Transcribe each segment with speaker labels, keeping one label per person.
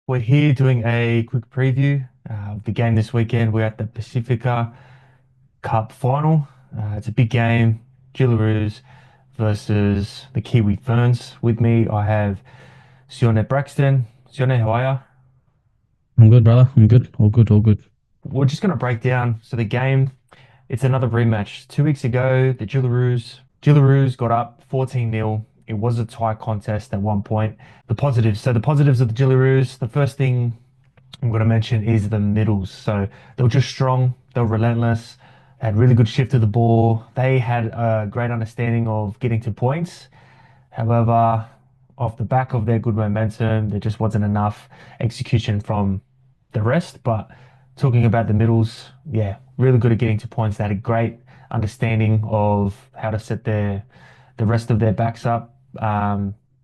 Speaker 1: We're here doing a quick preview of the game this weekend. We're at the Pacifica Cup final. It's a big game. Jillaroos versus the Kiwi Ferns. With me, I have Sione Braxton. Sione, how are
Speaker 2: I'm good, brother. I'm good. All good. All good.
Speaker 1: you? We're just going to break down. So the game, it's another rematch. 2 weeks ago, the Jillaroos got up 14-0. It was a tie contest at one point. The positives of the Jillaroos, the first thing I'm going to mention is the middles. So they were just strong, they were relentless, had really good shift of the ball. They had a great understanding of getting to points. However, off the back of their good momentum, there just wasn't enough execution from the rest. But talking about the middles, yeah, really good at getting to points. They had a great understanding of how to set the rest of their backs up.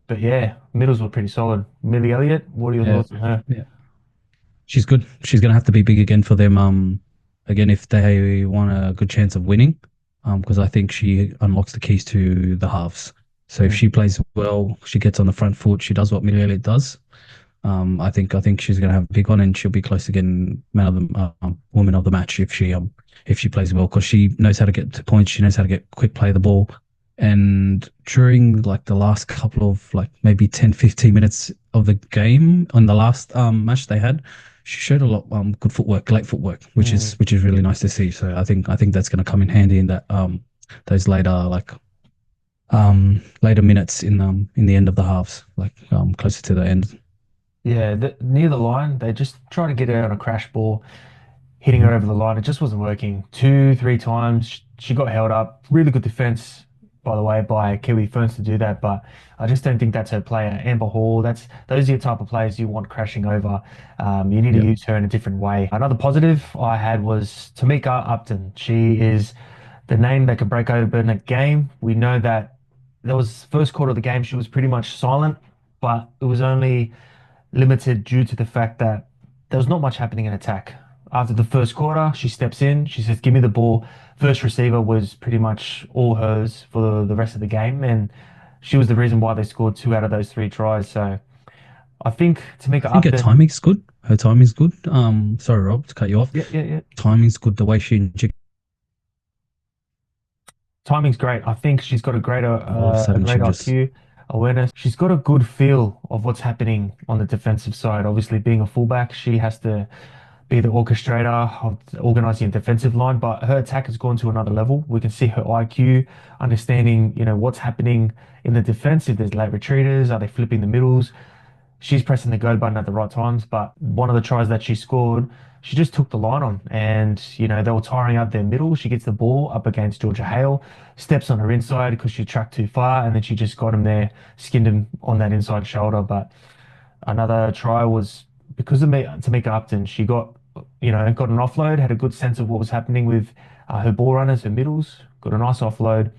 Speaker 1: But yeah, middles were pretty solid. Millie Elliott, what are your
Speaker 2: Yeah.
Speaker 1: thoughts on her?
Speaker 2: Yeah. She's good. She's gonna have to be big again for them. Again, if they want a good chance of winning, because I think she unlocks the keys to the halves. So if
Speaker 1: Mm.
Speaker 2: she plays well, she gets on the front foot. She does what Millie Elliott does. I think she's gonna have a big one, and she'll be close to getting man of the woman of the match if she plays well because she knows how to get to points. She knows how to get quick play the ball. And during like the last couple of like maybe 10, 15 minutes of the game on the last match they had, she showed a lot good footwork, late footwork,
Speaker 1: Mm.
Speaker 2: which is really nice to see. So I think that's going to come in handy in that those later minutes in the end of the halves, like closer to the end.
Speaker 1: Yeah, near the line, they just tried to get her on a crash ball, hitting her
Speaker 2: Mhm.
Speaker 1: over the line. It just wasn't working. Two, three times, she got held up. Really good defense, by the way, by Kiwi Ferns to do that. But I just don't think that's her player. Amber Hall, those are your type of players you want crashing over. You need to
Speaker 2: Yeah.
Speaker 1: use her in a different way. Another positive I had was Tamika Upton. She is the name that could break open a game. We know that there was first quarter of the game, she was pretty much silent, but it was only limited due to the fact that there was not much happening in attack. After the first quarter, she steps in, she says, "Give me the ball." First receiver was pretty much all hers for the rest of the game, and she was the reason why they scored two out of those three tries. So I think
Speaker 2: I
Speaker 1: Tamika
Speaker 2: think her
Speaker 1: Upton,
Speaker 2: timing's good. Her timing's good. Sorry, Rob, to cut you off.
Speaker 1: yeah, yeah, yeah.
Speaker 2: Timing's good. The way she injects
Speaker 1: Timing's great. I think she's got
Speaker 2: all of a
Speaker 1: a
Speaker 2: sudden she
Speaker 1: great
Speaker 2: just
Speaker 1: IQ, awareness. She's got a good feel of what's happening on the defensive side. Obviously, being a fullback, she has to be the orchestrator of organizing a defensive line, but her attack has gone to another level. We can see her IQ, understanding, what's happening in the defense. If there's late retreaters, are they flipping the middles? She's pressing the go button at the right times. But one of the tries that she scored, she just took the line on, and they were tiring out their middle. She gets the ball up against Georgia Hale, steps on her inside because she tracked too far, and then she just got him there, skinned him on that inside shoulder. But another try was because of me, Tamika Upton. She got an offload, had a good sense of what was happening with her ball runners, her middles, got a nice offload,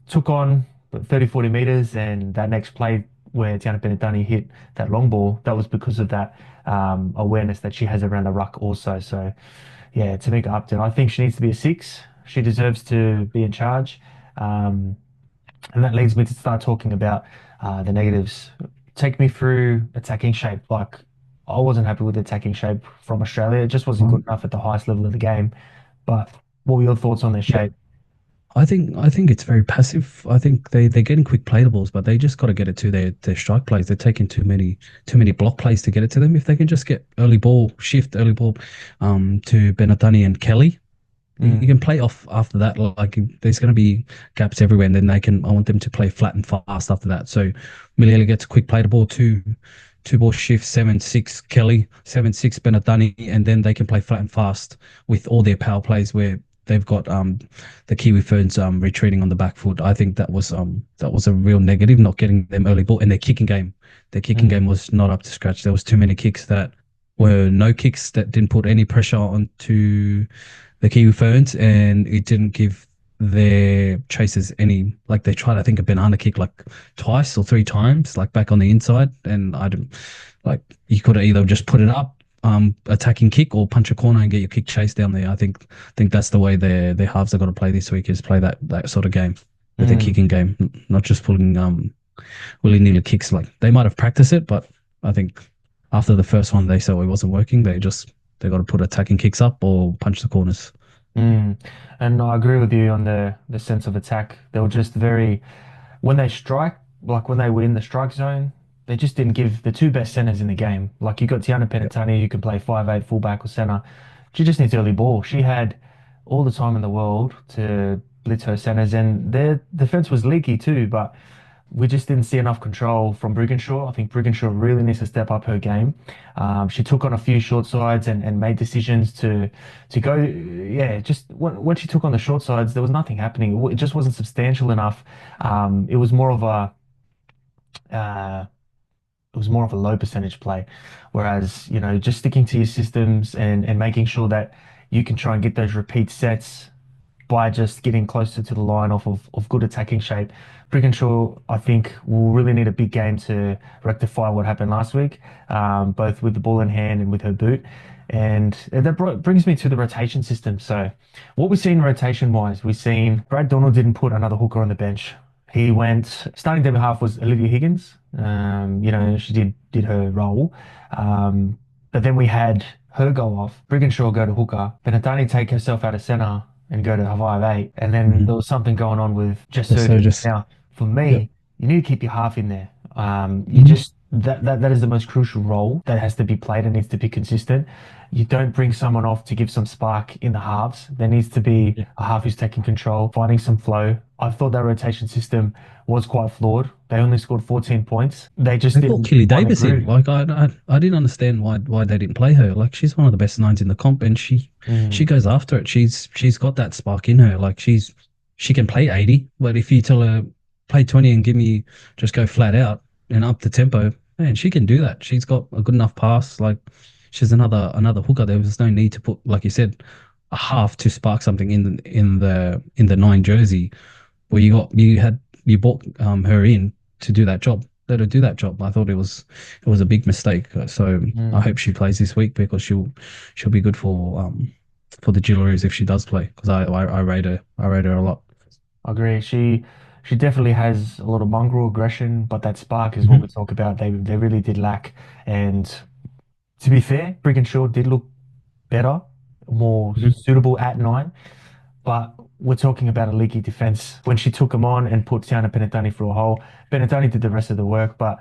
Speaker 1: took on 30, 40 meters, and that next play where Tiana Penitani hit that long ball, that was because of that awareness that she has around the ruck also. So, yeah, Tamika Upton, I think she needs to be a six. She deserves to be in charge. Um, and that leads me to start talking about the negatives. Take me through attacking shape. Like, I wasn't happy with the attacking shape from Australia. It just wasn't good
Speaker 2: um,
Speaker 1: enough at the highest level of the game. But what were your thoughts on their
Speaker 2: yeah.
Speaker 1: shape?
Speaker 2: I think it's very passive. I think they're getting quick platables, but they just got to get it to their strike plays. They're taking too many block plays to get it to them. If they can just get early ball to Benatani and Kelly, you
Speaker 1: Mm,
Speaker 2: can play off after that. Like there's going to be gaps everywhere, and then they can. I want them to play flat and fast after that. So Miliela gets a quick play the ball, two ball shift, 7-6 Kelly, 7-6 Benatani, and then they can play flat and fast with all their power plays where they've got the Kiwi Ferns retreating on the back foot. I think that was a real negative, not getting them early ball and their kicking game. Their kicking
Speaker 1: mm,
Speaker 2: game was not up to scratch. There was too many kicks that were no kicks that didn't put any pressure onto the Kiwi Ferns, and it didn't give their chasers any like they tried. I think a banana kick like twice or three times, like back on the inside, and I didn't like you could have either just put it up, attacking kick or punch a corner and get your kick chased down there. I think that's the way their halves have got to play this week is play that sort of game with their
Speaker 1: mm.
Speaker 2: kicking game, not just pulling willy nilly kicks. Like they might have practiced it, but I think after the first one, they saw it wasn't working. They got to put attacking kicks up or punch the corners.
Speaker 1: Mm. And I agree with you on the sense of attack. They were just very when they strike, like when they were in the strike zone, they just didn't give the two best centers in the game. Like you got Tiana
Speaker 2: Yeah.
Speaker 1: Penatani who can play 5'8" fullback or center. She just needs early ball. She had all the time in the world to blitz her centers, and their defense was leaky too, but we just didn't see enough control from Brigginshaw. I think Brigginshaw really needs to step up her game. She took on a few short sides and made decisions to go. Yeah, just when she took on the short sides, there was nothing happening. It just wasn't substantial enough. It was more of a uh, it was more of a low percentage play, whereas just sticking to your systems and making sure that you can try and get those repeat sets by just getting closer to the line off of good attacking shape. Brigginshaw, I think, will really need a big game to rectify what happened last week, both with the ball in hand and with her boot. And that brings me to the rotation system. So, what we've seen rotation wise, we've seen Brad Donald didn't put another hooker on the bench. He went starting devil half was Olivia Higgins. She did her role. But then we had her go off, Brigginshaw go to hooker, Benatani take herself out of centre and go to 5'8". And then there
Speaker 2: Mhm.
Speaker 1: was something going on with Jess
Speaker 2: So
Speaker 1: Surgeon.
Speaker 2: just
Speaker 1: Now, for
Speaker 2: yep.
Speaker 1: me, you need to keep your half in there. You
Speaker 2: Mhm.
Speaker 1: just that is the most crucial role that has to be played and needs to be consistent. You don't bring someone off to give some spark in the halves. There needs to be
Speaker 2: Yeah.
Speaker 1: a half who's taking control, finding some flow. I thought that rotation system was quite flawed. They only scored 14 points. They just
Speaker 2: They brought
Speaker 1: didn't
Speaker 2: Kelly
Speaker 1: find their
Speaker 2: Davis in.
Speaker 1: groove.
Speaker 2: Like I didn't understand why they didn't play her. Like she's one of the best nines in the comp, and she
Speaker 1: Mm,
Speaker 2: goes after it. She's got that spark in her. Like she can play 80, but if you tell her play 20 and give me just go flat out and up the tempo, man, she can do that. She's got a good enough pass. Like she's another hooker. There was no need to put, like you said, a half to spark something in the nine jersey where you bought her in to do that job. Let her do that job. I thought it was a big mistake. So I
Speaker 1: mm.
Speaker 2: hope she plays this week because she'll be good for the Jillaroos if she does play because I rate her a lot.
Speaker 1: I agree. She definitely has a lot of mongrel aggression, but that spark is what we
Speaker 2: Hmm.
Speaker 1: talk about. They really did lack. And to be fair, Brigginshaw did look better, more
Speaker 2: Hmm.
Speaker 1: suitable at nine. But we're talking about a leaky defense. When she took him on and put Tiana Penatani through a hole, Penatani did the rest of the work. But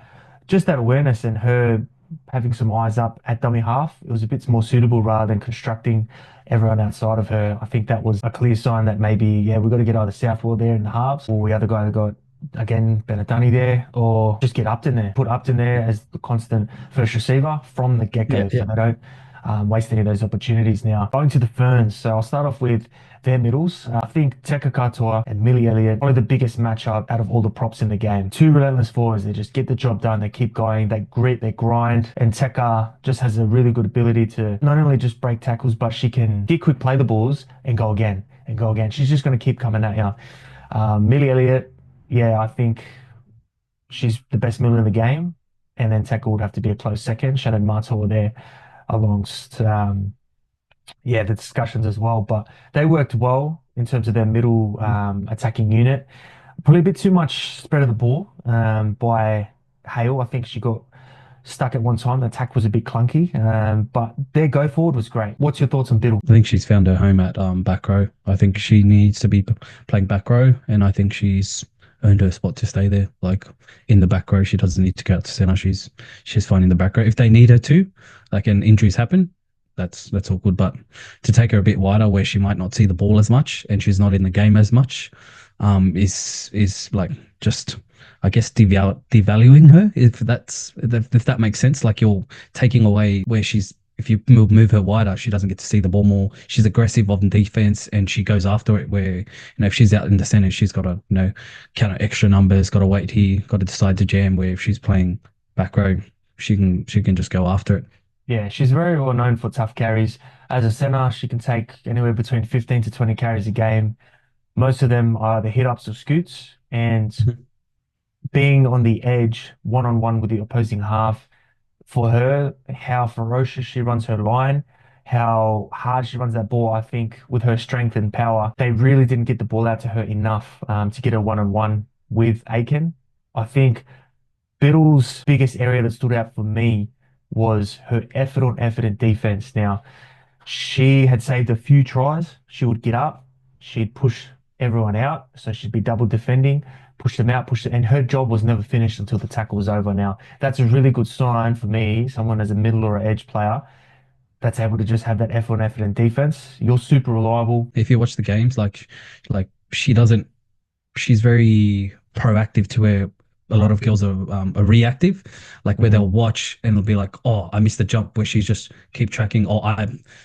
Speaker 1: just that awareness and her having some eyes up at dummy half, it was a bit more suitable rather than constructing everyone outside of her. I think that was a clear sign that maybe, yeah, we've got to get either Southwell there in the halves or we either got again Benatani there or just get Upton there. Put Upton there as the constant first receiver from the
Speaker 2: Yeah,
Speaker 1: get-go
Speaker 2: yeah.
Speaker 1: so they don't waste any of those opportunities now. Going to the Ferns, so I'll start off with their middles. I think Teka Katoa and Millie Elliott, probably the biggest matchup out of all the props in the game. Two relentless forwards. They just get the job done. They keep going. They grit, they grind. And Teka just has a really good ability to not only just break tackles, but she can get quick play the balls and go again and go again. She's just going to keep coming at you. Millie Elliott, yeah, I think she's the best middle in the game. And then Teka would have to be a close second. Shannon Martel there amongst yeah, the discussions as well. But they worked well in terms of their middle attacking unit. Probably a bit too much spread of the ball by Hale. I think she got stuck at one time. The attack was a bit clunky, but their go forward was great. What's your thoughts on Biddle?
Speaker 2: I think she's found her home at back row. I think she needs to be playing back row, and I think she's earned her spot to stay there. Like in the back row, she doesn't need to go out to center. She's fine in the back row. If they need her to, like and injuries happen, that's all good. But to take her a bit wider, where she might not see the ball as much and she's not in the game as much, is like just. I guess devaluing her, if that makes sense. Like you're taking away where she's if you move her wider, she doesn't get to see the ball more. She's aggressive on defense and she goes after it. Where if she's out in the center, she's got to count her extra numbers, got to wait here, got to decide to jam. Where if she's playing back row, she can just go after it.
Speaker 1: Yeah, she's very well known for tough carries. As a center, she can take anywhere between 15 to 20 carries a game. Most of them are the hit ups or scoots, and
Speaker 2: Mhm.
Speaker 1: being on the edge, one on one with the opposing half, for her, how ferocious she runs her line, how hard she runs that ball, I think with her strength and power, they really didn't get the ball out to her enough to get her one on one with Aiken. I think Biddle's biggest area that stood out for me was her effort on effort in defense. Now, she had saved a few tries. She would get up, she'd push everyone out, so she'd be double defending, push them out, push it, and her job was never finished until the tackle was over. Now, that's a really good sign for me, someone as a middle or an edge player that's able to just have that effort on effort in defense. You're super reliable.
Speaker 2: If you watch the games, like she doesn't, she's very proactive to where a lot of girls are reactive, like where they'll
Speaker 1: Mm,
Speaker 2: watch and they'll be like, "Oh, I missed the jump," where she's just keep tracking. Oh,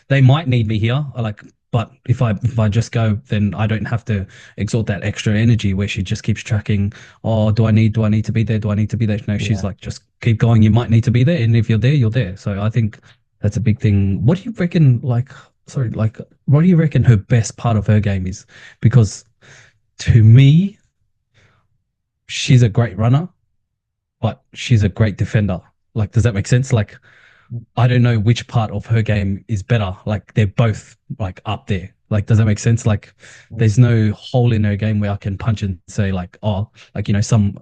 Speaker 2: they might need me here, like, but if I just go, then I don't have to exert that extra energy. Where she just keeps tracking. Oh, do I need to be there? Do I need to be there? No, she's
Speaker 1: yeah.
Speaker 2: like, just keep going. You might need to be there, and if you're there, you're there. So I think that's a big thing. What do you reckon? Like, sorry, like, what do you reckon her best part of her game is? Because to me, she's a great runner, but she's a great defender. Like, does that make sense? Like, I don't know which part of her game is better. Like, they're both like up there. Like, does that make sense? Like, there's no hole in her game where I can punch and say like, oh, like some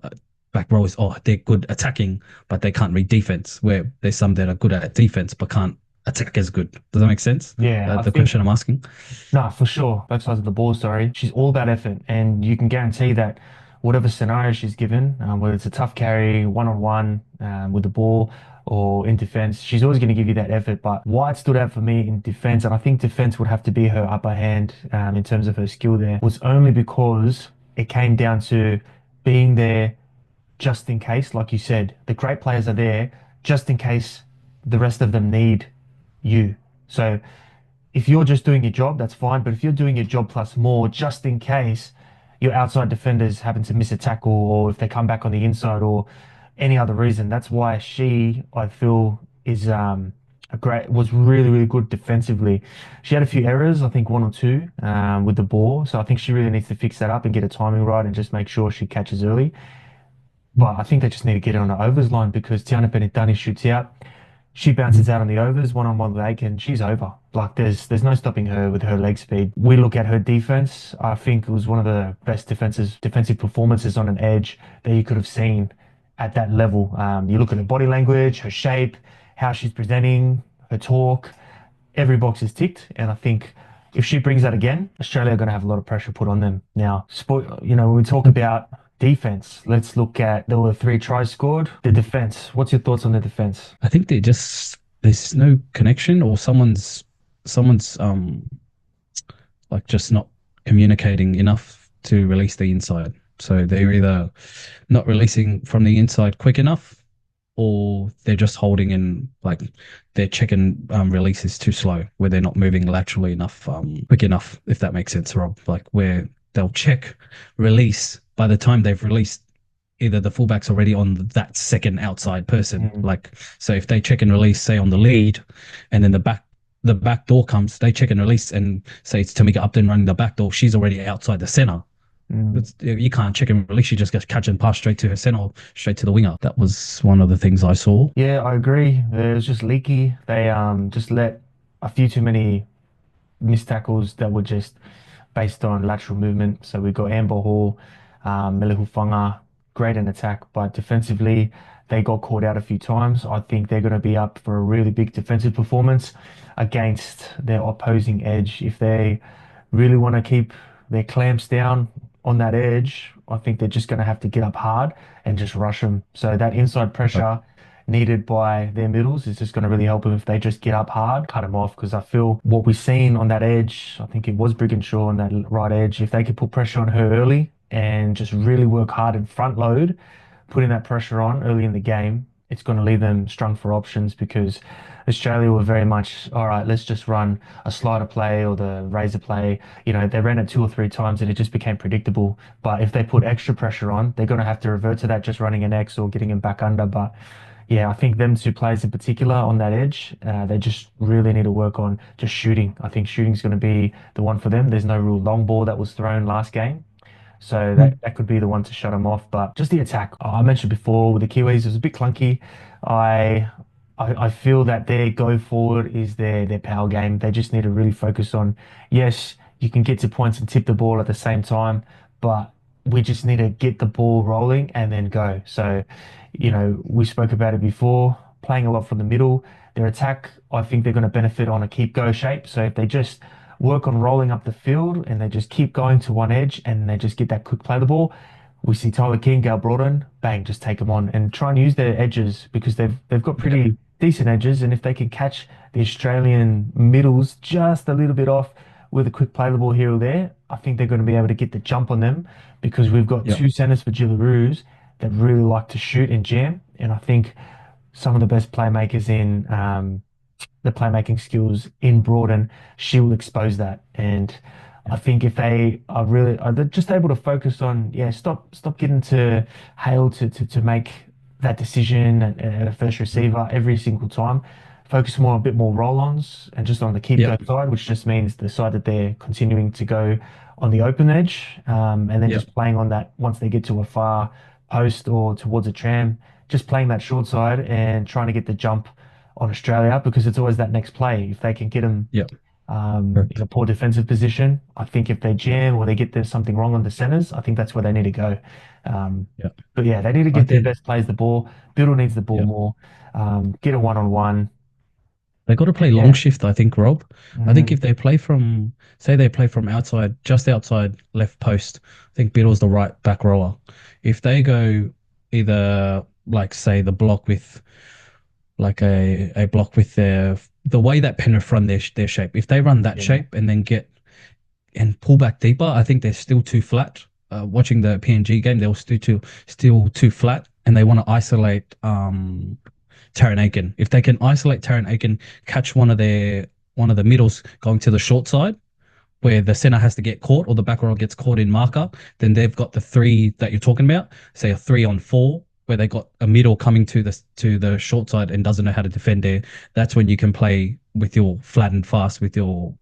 Speaker 2: back rowers, oh, they're good attacking, but they can't read defense. Where there's some that are good at defense but can't attack as good. Does that make sense?
Speaker 1: Yeah, I
Speaker 2: The
Speaker 1: think
Speaker 2: question I'm asking.
Speaker 1: no, for sure. Both sides of the ball, sorry. She's all about effort, and you can guarantee that whatever scenario she's given, whether it's a tough carry, one-on-one, with the ball, or in defense, she's always going to give you that effort. But why it stood out for me in defense, and I think defense would have to be her upper hand, in terms of her skill there, was only because it came down to being there just in case, like you said, the great players are there just in case the rest of them need you. So if you're just doing your job, that's fine. But if you're doing your job plus more, just in case your outside defenders happen to miss a tackle or if they come back on the inside or any other reason, that's why she, I feel, is was really, really good defensively. She had a few errors, I think one or two, with the ball. So I think she really needs to fix that up and get her timing right and just make sure she catches early. But I think they just need to get her on the overs line because Tiana Penitani shoots out. She bounces out on the overs, one on one with Aiken. She's over. Like there's no stopping her with her leg speed. We look at her defense. I think it was one of the best defensive performances on an edge that you could have seen at that level. You look at her body language, her shape, how she's presenting, her talk. Every box is ticked, and I think if she brings that again, Australia are going to have a lot of pressure put on them. Now, when we talk about defense, let's look at there were three tries scored. The defense. What's your thoughts on the defense?
Speaker 2: I think there's no connection or someone's like just not communicating enough to release the inside. So they're either not releasing from the inside quick enough or they're just holding in like their check and release is too slow where they're not moving laterally enough, quick enough, if that makes sense, Rob. Like where they'll check release by the time they've released either the fullback's already on that second outside person.
Speaker 1: Mm,
Speaker 2: Like, so if they check and release, say on the lead, and then the back door comes, they check and release, and say it's Tamika Upton running the back door, she's already outside the center.
Speaker 1: mm.
Speaker 2: You can't check and release. You just get catch and pass straight to her center, straight to the winger. That was one of the things I saw.
Speaker 1: Yeah, I agree. It was just leaky. They just let a few too many missed tackles that were just based on lateral movement. So we got Amber Hall, Melihufanga, great in attack, but defensively they got caught out a few times. I think they're going to be up for a really big defensive performance against their opposing edge. If they really want to keep their clamps down on that edge, I think they're just going to have to get up hard and just rush them. So that inside
Speaker 2: But
Speaker 1: pressure needed by their middles is just going to really help them if they just get up hard, cut them off. Because I feel what we've seen on that edge, I think it was Brigginshaw on that right edge, if they could put pressure on her early and just really work hard and front load, putting that pressure on early in the game, it's going to leave them strung for options because Australia were very much, all right, let's just run a slider play or the razor play. They ran it two or three times and it just became predictable. But if they put extra pressure on, they're going to have to revert to that just running an X or getting him back under. But yeah, I think them two players in particular on that edge, they just really need to work on just shooting. I think shooting's going to be the one for them. There's no real long ball that was thrown last game. So that could be the one to shut them off. But just the attack, I mentioned before with the Kiwis, it was a bit clunky. I I feel that their go forward is their power game. They just need to really focus on, yes, you can get to points and tip the ball at the same time, but we just need to get the ball rolling and then go. So, we spoke about it before. playing a lot from the middle. Their attack, I think they're going to benefit on a keep go shape. So if they just work on rolling up the field and they just keep going to one edge and they just get that quick play the ball, we see Tyler King, Gal Broughton, bang, just take them on and try and use their edges because they've got
Speaker 2: Yep.
Speaker 1: pretty decent edges. And if they can catch the Australian middles just a little bit off with a quick play the ball here or there, I think they're going to be able to get the jump on them because we've got
Speaker 2: Yep.
Speaker 1: two centers for Jillaroos that really like to shoot and jam. And I think some of the best playmakers in the playmaking skills in Broaden, she will expose that. And I
Speaker 2: Yep.
Speaker 1: think if they are really are they just able to focus on, yeah, stop getting to Hale to make that decision at a first
Speaker 2: Mm.
Speaker 1: receiver every single time. Focus more a bit more roll-ons and just on the keep go
Speaker 2: Yep.
Speaker 1: side, which just means the side that they're continuing to go on the open edge, and then
Speaker 2: Yep.
Speaker 1: just playing on that once they get to a far post or towards a tram, just playing that short side and trying to get the jump on Australia because it's always that next play. If they can get them
Speaker 2: Yep.
Speaker 1: in
Speaker 2: Correct.
Speaker 1: a poor defensive position, I think if they jam or they get there's something wrong on the centers, I think that's where they need to go. Um,
Speaker 2: Yep.
Speaker 1: but yeah, they need to
Speaker 2: I
Speaker 1: get their
Speaker 2: think.
Speaker 1: best players the ball. Biddle needs the ball
Speaker 2: Yep.
Speaker 1: more. Get a one-on-one.
Speaker 2: They got to play
Speaker 1: And
Speaker 2: long
Speaker 1: yeah,
Speaker 2: shift, I think, Rob. I think
Speaker 1: mm,
Speaker 2: if they play from, say, they play from outside, just outside left post, I think Biddle's the right back rower. If they go either, like, say, the block with, like a block with the way that Penrith run their shape, if they run that
Speaker 1: yeah,
Speaker 2: shape and then get and pull back deeper, I think they're still too flat. Watching the PNG game, they were still too flat, and they want to isolate Taran Aiken. If they can isolate Taran Aiken, catch one of the middles going to the short side, where the center has to get caught or the back row gets caught in marker, then they've got the three that you're talking about, say a 3-on-4, where they got a middle coming to the short side and doesn't know how to defend there. That's when you can play with your flat and fast with your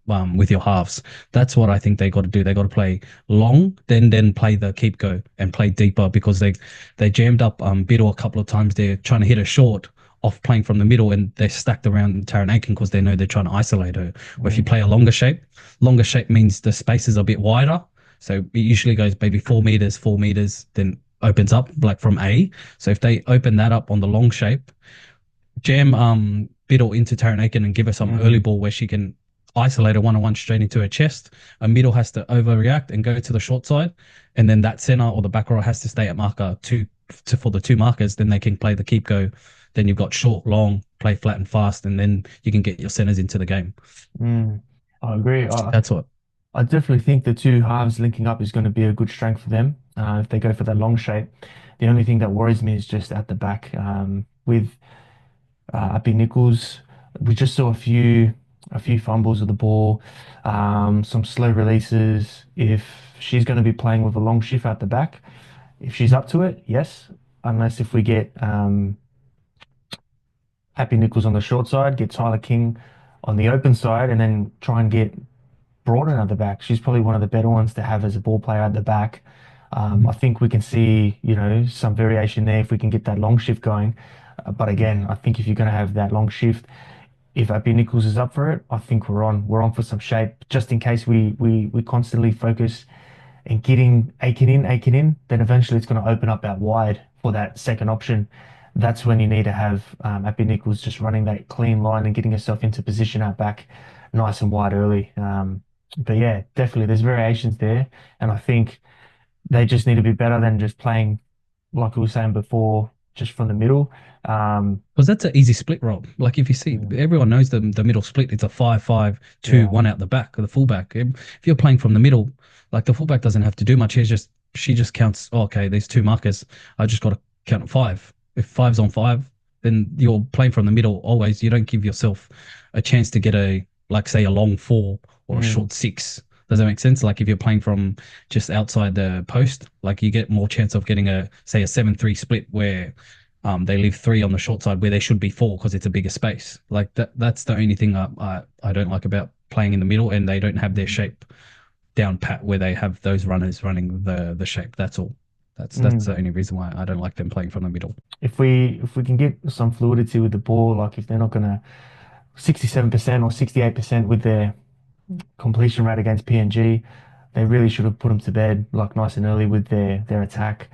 Speaker 2: halves. That's what I think they got to do. They got to play long, then play the keep go and play deeper because they jammed up Biddle a couple of times there trying to hit a short off playing from the middle and they're stacked around Taran Aiken because they know they're trying to isolate her. Or if you
Speaker 1: mm,
Speaker 2: play a longer shape means the spaces are a bit wider. So it usually goes maybe 4 meters, 4 meters, then opens up like from A. So if they open that up on the long shape, jam Biddle into Taran Aiken and give her some early
Speaker 1: mm,
Speaker 2: ball where she can isolate a one-on-one straight into her chest. A middle has to overreact and go to the short side, and then that center or the back row has to stay at marker for the two markers. Then they can play the keep go. Then you've got short, long, play flat and fast, and then you can get your centers into the game.
Speaker 1: mm. I agree.
Speaker 2: That's what.
Speaker 1: I definitely think the two halves linking up is going to be a good strength for them if they go for that long shape. The only thing that worries me is just at the back with Appy Nichols. We just saw a few fumbles of the ball, some slow releases. If she's going to be playing with a long shift at the back, if she's up to it, yes. Unless if we get Happy Nichols on the short side, get Tyler King on the open side, and then try and get Broaden at the back. She's probably one of the better ones to have as a ball player at the back. I think we can see, some variation there if we can get that long shift going. But again, I think if you're going to have that long shift, if Abby Nichols is up for it, I think we're on for some shape. Just in case we constantly focus and getting Aiken in, then eventually it's going to open up out wide for that second option. That's when you need to have Abby Nichols just running that clean line and getting herself into position out back nice and wide early. But yeah, definitely there's variations there. And I think they just need to be better than just playing, like we were saying before, just from the middle. Um,
Speaker 2: Because that's an easy split role. Like if you see,
Speaker 1: mm,
Speaker 2: everyone knows the middle split. It's a 5-5-2,
Speaker 1: yeah.
Speaker 2: one out the back of the fullback. If you're playing from the middle, like the fullback doesn't have to do much. She just counts. Oh, okay, there's two markers. I just got to count five. If five's on five, then you're playing from the middle always. You don't give yourself a chance to get like say a long four or a
Speaker 1: Mm,
Speaker 2: short six. Does that make sense? Like if you're playing from just outside the post, like you get more chance of getting a 7-3 split where they leave three on the short side where they should be four because it's a bigger space. Like that's the only thing I don't like about playing in the middle, and they don't have their
Speaker 1: mm,
Speaker 2: shape down pat where they have those runners running the shape. That's all. That's
Speaker 1: mm.
Speaker 2: the only reason why I don't like them playing from the middle.
Speaker 1: If we can get some fluidity with the ball, like if they're not gonna 67% or 68% with their completion rate against PNG, they really should have put them to bed like nice and early with their attack.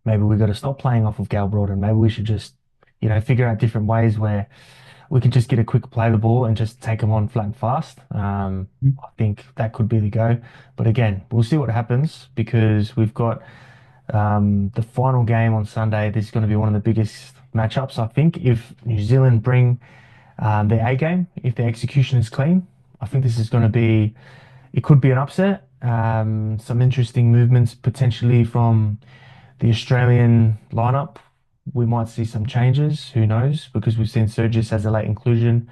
Speaker 1: Maybe we got to stop playing off of Gal Broad and maybe we should just figure out different ways where we can just get a quick play of the ball and just take them on flat and fast. I think that could be the go. But again, we'll see what happens because we've got the final game on Sunday. This is going to be one of the biggest matchups. I think if New Zealand bring their A game, if their execution is clean, I think this is going to be, it could be an upset. Some interesting movements potentially from the Australian lineup. We might see some changes, who knows, because we've seen Surges as a late inclusion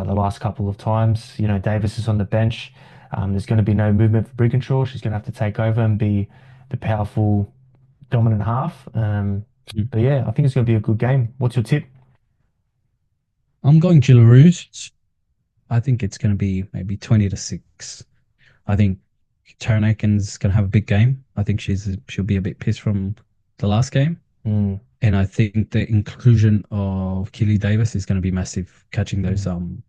Speaker 1: the last couple of times. Davis is on the bench. There's going to be no movement for Brigginshaw. She's going to have to take over and be the powerful, dominant half. But yeah, I think it's going to be a good game. What's your tip?
Speaker 2: I'm going Jillaroos. I think it's going to be maybe 20-6. I think Taranakin's going to have a big game. I think she'll be a bit pissed from the last game.
Speaker 1: Mm,
Speaker 2: And I think the inclusion of Keely Davis is going to be massive, catching
Speaker 1: mm,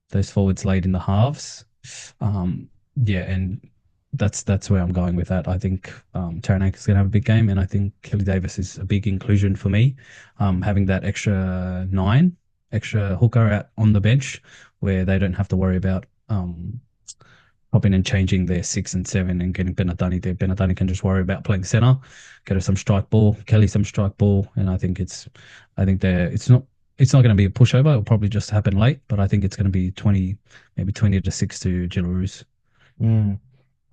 Speaker 2: those forwards late in the halves. Um, yeah, and that's where I'm going with that. I think Taranaki is going to have a big game, and I think Kelly Davis is a big inclusion for me. Having that extra nine, extra hooker out on the bench, where they don't have to worry about popping and changing their 6 and 7 and getting Benadani there. Benadani can just worry about playing center, get her some strike ball, Kelly some strike ball, and I think it's not going to be a pushover. It'll probably just happen late, but I think it's going to be 20, maybe 20-6 to Jillaroos.
Speaker 1: mm.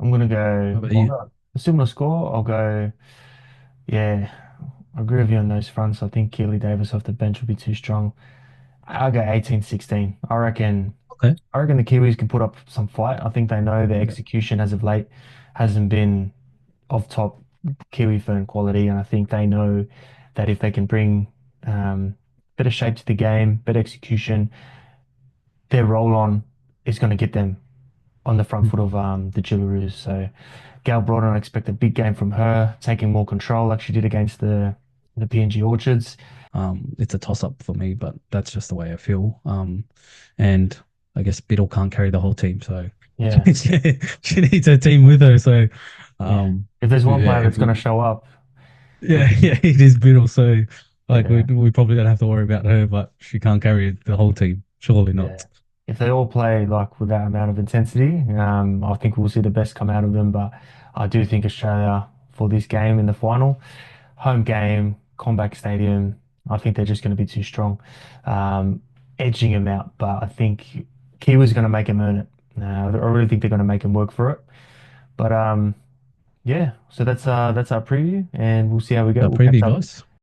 Speaker 1: I'm going to
Speaker 2: How
Speaker 1: go,
Speaker 2: about
Speaker 1: I'll
Speaker 2: you?
Speaker 1: go a similar score. I'll go, yeah, I agree with you on those fronts. I think Keely Davis off the bench will be too strong. I'll go 18-16.
Speaker 2: Okay.
Speaker 1: I reckon the Kiwis can put up some fight. I think they know their
Speaker 2: Yeah.
Speaker 1: execution as of late hasn't been of top Kiwi Fern quality, and I think they know that if they can bring better shape to the game, better execution, their roll on is going to get them on the front foot of the Jillaroos. So Gal Broughton, I expect a big game from her, taking more control like she did against the PNG Orchards.
Speaker 2: It's a toss up for me, but that's just the way I feel. And I guess Biddle can't carry the whole team, so
Speaker 1: Yeah,
Speaker 2: she needs her team with her. So,
Speaker 1: yeah.
Speaker 2: um,
Speaker 1: If there's one
Speaker 2: yeah,
Speaker 1: player that's going to show up, it'll
Speaker 2: yeah,
Speaker 1: be
Speaker 2: yeah, it is Biddle. So, like,
Speaker 1: yeah.
Speaker 2: we probably don't have to worry about her, but she can't carry the whole team. Surely
Speaker 1: Yeah.
Speaker 2: not.
Speaker 1: If they all play like with that amount of intensity, I think we'll see the best come out of them. But I do think Australia for this game in the final, home game, Combank Stadium, I think they're just going to be too strong, um, edging them out. But I think Kiwi's going to make them earn it. I really think they're going to make them work for it. But yeah, so that's our preview, and we'll see how we go.
Speaker 2: The
Speaker 1: We'll catch
Speaker 2: preview,
Speaker 1: up.
Speaker 2: guys.